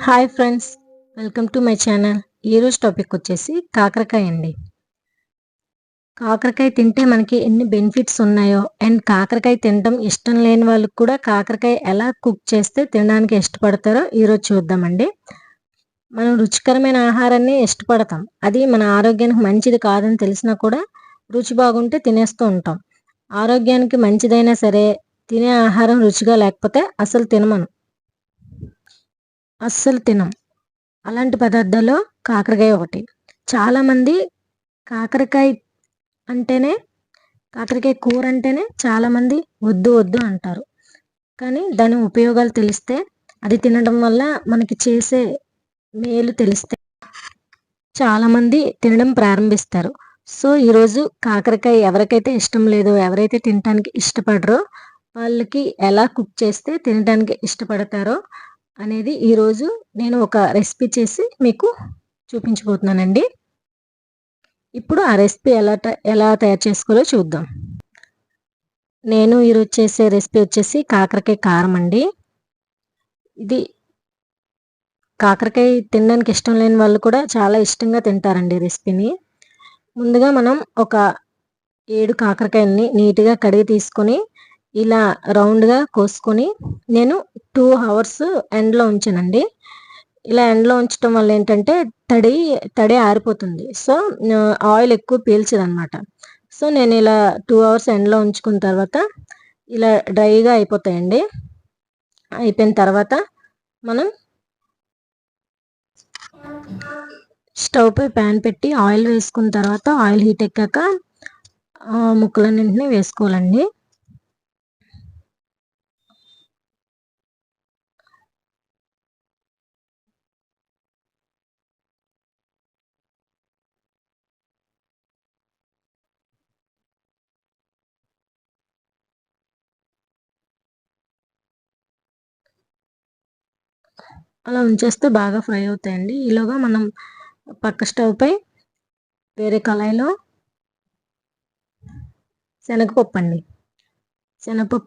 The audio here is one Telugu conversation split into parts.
Hi friends, welcome to my channel. ఈరోజు టాపిక్ వచ్చేసి కాకరకాయ అండి. కాకరకాయ తింటే మనకి ఎన్ని బెనిఫిట్స్ ఉన్నాయో అండ్ కాకరకాయ తినడం ఇష్టం లేని వాళ్ళకి కూడా కాకరకాయ ఎలా కుక్ చేస్తే తినడానికి ఇష్టపడతారో ఈరోజు చూద్దామండి. మనం రుచికరమైన ఆహారాన్ని ఇష్టపడతాం. అది మన ఆరోగ్యానికి మంచిది కాదని తెలిసినా కూడా రుచి బాగుంటే తినేస్తూ ఉంటాం. ఆరోగ్యానికి మంచిదైనా సరే తినే ఆహారం రుచిగా లేకపోతే అస్సలు తినం. అలాంటి పదార్థాల్లో కాకరకాయ ఒకటి. చాలామంది కాకరకాయ అంటేనే కాకరకాయ కూర అంటేనే చాలామంది వద్దు వద్దు అంటారు. కానీ దాని ఉపయోగాలు తెలిస్తే, అది తినడం వల్ల మనకి చేసే మేలు తెలిస్తే చాలామంది తినడం ప్రారంభిస్తారు. సో ఈరోజు కాకరకాయ ఎవరికైతే ఇష్టం లేదో, ఎవరైతే తినడానికి ఇష్టపడరో వాళ్ళకి ఎలా కుక్ చేస్తే తినడానికి ఇష్టపడతారో అనేది ఈరోజు నేను ఒక రెసిపీ చేసి మీకు చూపించబోతున్నానండి. ఇప్పుడు ఆ రెసిపీ ఎలా తయారు చేసుకోవాలో చూద్దాం. నేను ఈరోజు చేసే రెసిపీ వచ్చేసి కాకరకాయ కారం అండి. ఇది కాకరకాయ తినడానికి ఇష్టం లేని వాళ్ళు కూడా చాలా ఇష్టంగా తింటారండి రెసిపీని. ముందుగా మనం ఒక 7 కాకరకాయలని నీట్గా కడిగి తీసుకొని ఇలా రౌండ్గా కోసుకొని నేను 2 అవర్స్ ఎండలో ఉంచానండి. ఇలా ఎండలో ఉంచడం వల్ల ఏంటంటే తడి ఆరిపోతుంది. సో ఆయిల్ ఎక్కువ పీల్చదనమాట. సో నేను ఇలా 2 అవర్స్ ఎండలో ఉంచుకున్న తర్వాత ఇలా డ్రైగా అయిపోతాయండి. అయిపోయిన తర్వాత మనం స్టవ్ పై ప్యాన్ పెట్టి ఆయిల్ వేసుకున్న తర్వాత ఆయిల్ హీట్ ఎక్కాక ముక్కలన్నింటినీ వేసుకోవాలండి. అలా ఉంచేస్తే బాగా ఫ్రై అవుతాయండి. ఈలోగా మనం పక్క స్టవ్ పై వేరే కళాయిలో శనగపప్పు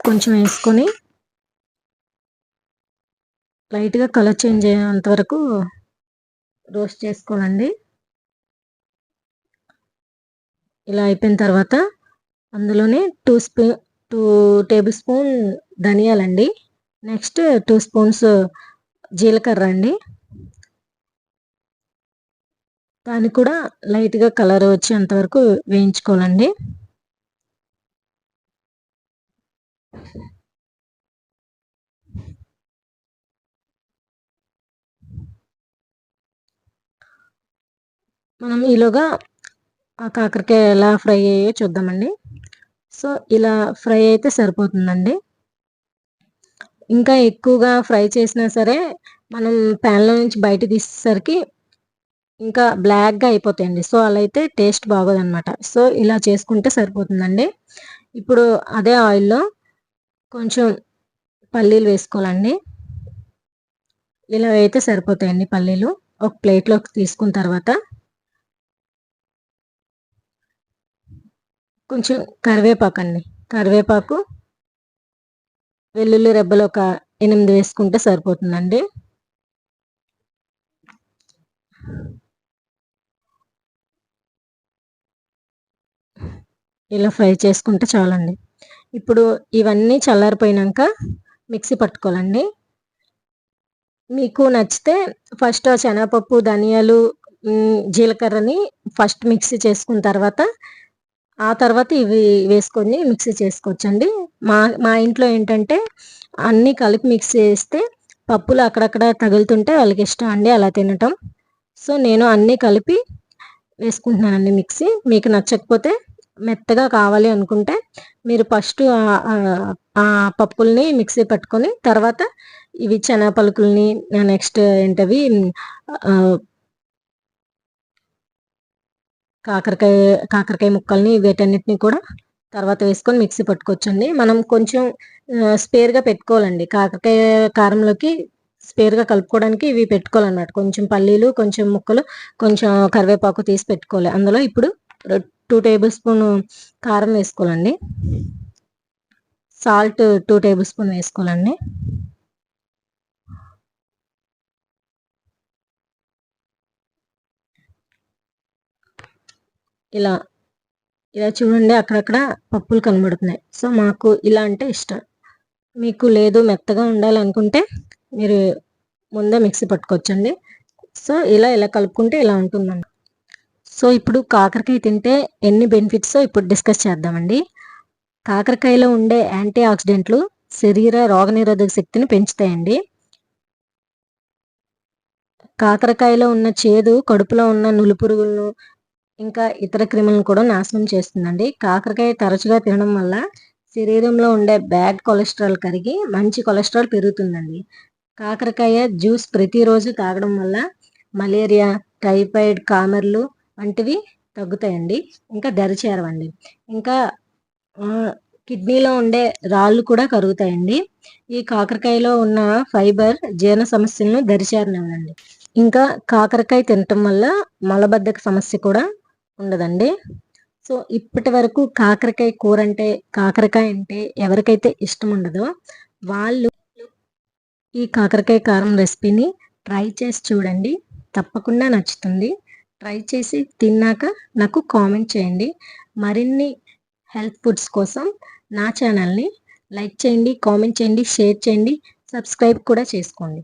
కొంచెం వేసుకొని లైట్గా కలర్ చేంజ్ అయ్యేంత వరకు రోస్ట్ చేసుకోవాలండి. ఇలా అయిపోయిన తర్వాత అందులోనే 2 టేబుల్ స్పూన్ ధనియాలండి. నెక్స్ట్ 2 స్పూన్స్ జీలకర్ర అండి. దాన్ని కూడా లైట్గా కలర్ వచ్చేంత వరకు వేయించుకోవాలండి. మనం ఈలోగా ఆ కాకరకాయ ఎలా ఫ్రై అయ్యాయో చూద్దామండి. సో ఇలా ఫ్రై అయితే సరిపోతుందండి. ఇంకా ఎక్కువగా ఫ్రై చేసినా సరే మనం ప్యాన్లో నుంచి బయట తీసేసరికి ఇంకా బ్లాక్గా అయిపోతాయండి. సో అలా అయితే టేస్ట్ బాగోదన్నమాట. సో ఇలా చేసుకుంటే సరిపోతుందండి. ఇప్పుడు అదే ఆయిల్లో కొంచెం పల్లీలు వేసుకోవాలండి. ఇలా అయితే సరిపోతాయండి పల్లీలు. ఒక ప్లేట్లోకి తీసుకున్న తర్వాత కొంచెం కరివేపాకు, వెల్లుల్లి రెబ్బలు ఒక 8 వేసుకుంటే సరిపోతుందండి. ఇలా ఫ్రై చేసుకుంటే చాలండి. ఇప్పుడు ఇవన్నీ చల్లారిపోయినాక మిక్సీ పట్టుకోవాలండి. మీకు నచ్చితే ఫస్ట్ ఆ శనగపప్పు, ధనియాలు, జీలకర్రని ఫస్ట్ మిక్సీ చేసుకున్న తర్వాత ఆ తర్వాత ఇవి వేసుకొని మిక్సీ చేసుకోవచ్చండి. మా ఇంట్లో ఏంటంటే అన్నీ కలిపి మిక్సీ చేస్తే పప్పులు అక్కడక్కడ తగులుతుంటే వాళ్ళకి ఇష్టం అండి అలా తినటం. సో నేను అన్నీ కలిపి వేసుకుంటున్నానండి మిక్సీ. మీకు నచ్చకపోతే మెత్తగా కావాలి అనుకుంటే మీరు ఫస్ట్ ఆ పప్పుల్ని మిక్సీ పట్టుకొని తర్వాత ఇవి శనగ పలుకుల్ని నెక్స్ట్ ఏంటవి కాకరకాయ ముక్కల్ని వీటన్నిటిని కూడా తర్వాత వేసుకొని మిక్సీ పట్టుకోవచ్చండి. మనం కొంచెం స్పేర్గా పెట్టుకోవాలండి. కాకరకాయ కారంలోకి స్పేర్గా కలుపుకోవడానికి ఇవి పెట్టుకోవాలన్నమాట. కొంచెం పల్లీలు, కొంచెం ముక్కలు, కొంచెం కరివేపాకు తీసి పెట్టుకోవాలి. అందులో ఇప్పుడు 2 టేబుల్ స్పూన్ కారం వేసుకోవాలండి. సాల్ట్ 2 టేబుల్ స్పూన్ వేసుకోవాలండి. సాల్ట్ 2 టేబుల్ స్పూన్ వేసుకోవాలండి. 2 టేబుల్ స్పూన్ కారం వేసుకోవాలండి. సాల్ట్ 2 టేబుల్ స్పూన్ వేసుకోవాలండి. సాల్ట్ 2 టేబుల్ స్పూన్ వేసుకోవాలండి. 2 టేబుల్ స్పూన్ కారం వేసుకోవాలండి. ఇలా ఇలా చూడండి, అక్కడక్కడ పప్పులు కనబడుతున్నాయి. సో మాకు ఇలా అంటే ఇష్టం. మీకు లేదు మెత్తగా ఉండాలనుకుంటే మీరు ముందే మిక్సీ పట్టుకోవచ్చండి. సో ఇలా కలుపుకుంటే ఇలా ఉంటుందండి. సో ఇప్పుడు కాకరకాయ తింటే ఎన్ని బెనిఫిట్సో ఇప్పుడు డిస్కస్ చేద్దామండి. కాకరకాయలో ఉండే యాంటీ ఆక్సిడెంట్లు శరీర రోగనిరోధక శక్తిని పెంచుతాయండి. కాకరకాయలో ఉన్న చేదు కడుపులో ఉన్న నులిపురుగులను ఇంకా ఇతర క్రిములను కూడా నాశనం చేస్తుందండి. కాకరకాయ తరచుగా తినడం వల్ల శరీరంలో ఉండే బ్యాడ్ కొలెస్ట్రాల్ కరిగి మంచి కొలెస్ట్రాల్ పెరుగుతుందండి. కాకరకాయ జ్యూస్ ప్రతిరోజు తాగడం వల్ల మలేరియా, టైఫాయిడ్, కామెర్లు వంటివి తగ్గుతాయండి. ఇంకా దరిచేరవండి. ఇంకా కిడ్నీలో ఉండే రాళ్ళు కూడా కరుగుతాయండి. ఈ కాకరకాయలో ఉన్న ఫైబర్ జీర్ణ సమస్యలను దరిచేరనివ్వదండి. ఇంకా కాకరకాయ తినటం వల్ల మలబద్ధక సమస్య కూడా ఉండదండి. సో ఇప్పటి వరకు కాకరకాయ కూర అంటే, కాకరకాయ అంటే ఎవరికైతే ఇష్టం ఉండదో వాళ్ళు ఈ కాకరకాయ కారం రెసిపీని ట్రై చేసి చూడండి. తప్పకుండా నచ్చుతుంది. ట్రై చేసి తిన్నాక నాకు కామెంట్ చేయండి. మరిన్ని హెల్త్ ఫుడ్స్ కోసం నా ఛానల్ని లైక్ చేయండి, కామెంట్ చేయండి, షేర్ చేయండి, సబ్స్క్రైబ్ కూడా చేసుకోండి.